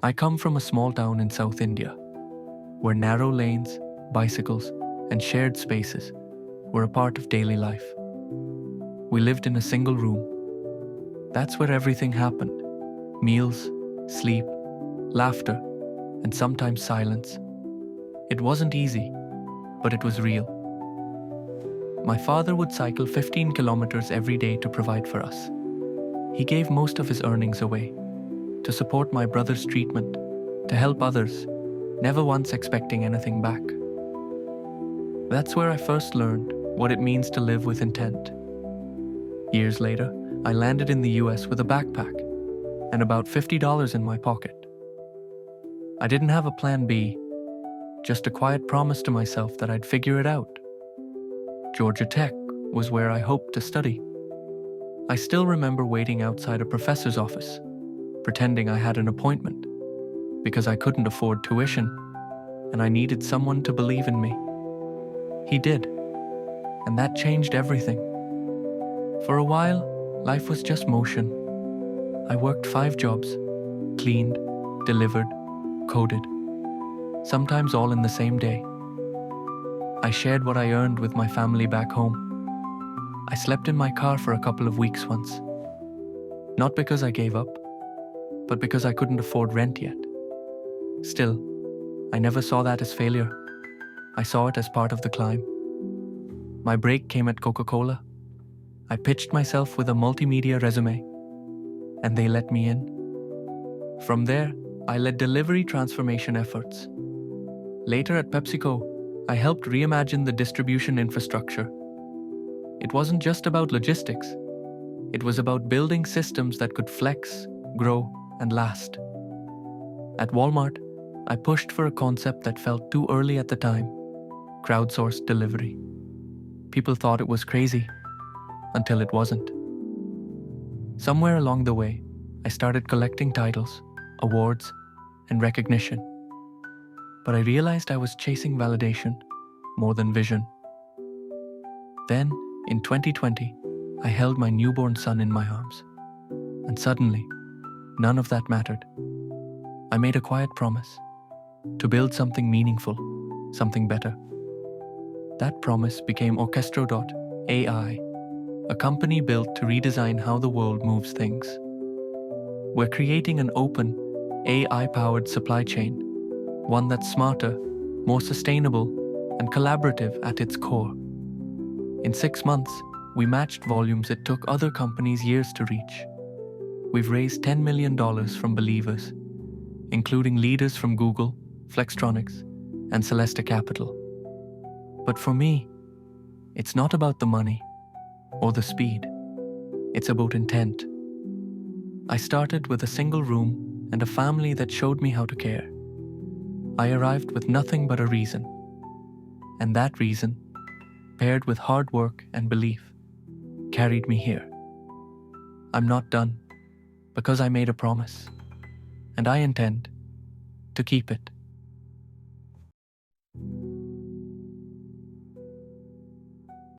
I come from a small town in South India, where narrow lanes, bicycles, and shared spaces were a part of daily life. We lived in a single room. That's where everything happened. Meals, sleep, laughter, and sometimes silence. It wasn't easy, but it was real. My father would cycle 15 kilometers every day to provide for us. He gave most of his earnings away to support my brother's treatment, to help others, never once expecting anything back. That's where I first learned what it means to live with intent. Years later, I landed in the US with a backpack and about $50 in my pocket. I didn't have a plan B, just a quiet promise to myself that I'd figure it out. Georgia Tech was where I hoped to study. I still remember waiting outside a professor's office, pretending I had an appointment, because I couldn't afford tuition, and I needed someone to believe in me. He did, and that changed everything. For a while, life was just motion. I worked 5 jobs, cleaned, delivered, coded, sometimes all in the same day. I shared what I earned with my family back home. I slept in my car for a couple of weeks once. Not because I gave up, but because I couldn't afford rent yet. Still, I never saw that as failure. I saw it as part of the climb. My break came at Coca-Cola. I pitched myself with a multimedia resume, and they let me in. From there, I led delivery transformation efforts. Later at PepsiCo, I helped reimagine the distribution infrastructure. It wasn't just about logistics. It was about building systems that could flex, grow, and last. At Wal-mart, I pushed for a concept that felt too early at the time: crowdsourced delivery. People thought it was crazy, until it wasn't. Somewhere along the way, I started collecting titles, awards, and recognition. But I realized I was chasing validation more than vision. Then, in 2020, I held my newborn son in my arms. And suddenly, none of that mattered. I made a quiet promise to build something meaningful, something better. That promise became Orchestro.ai, a company built to redesign how the world moves things. We're creating an open, AI-powered supply chain, one that's smarter, more sustainable, and collaborative at its core. In 6 months, we matched volumes it took other companies years to reach. We've raised $10 million from believers, including leaders from Google, Flextronics, and Celesta Capital. But for me, it's not about the money or the speed. It's about intent. I started with a single room and a family that showed me how to care. I arrived with nothing but a reason. And that reason, paired with hard work and belief, carried me here. I'm not done, because I made a promise, and I intend to keep it.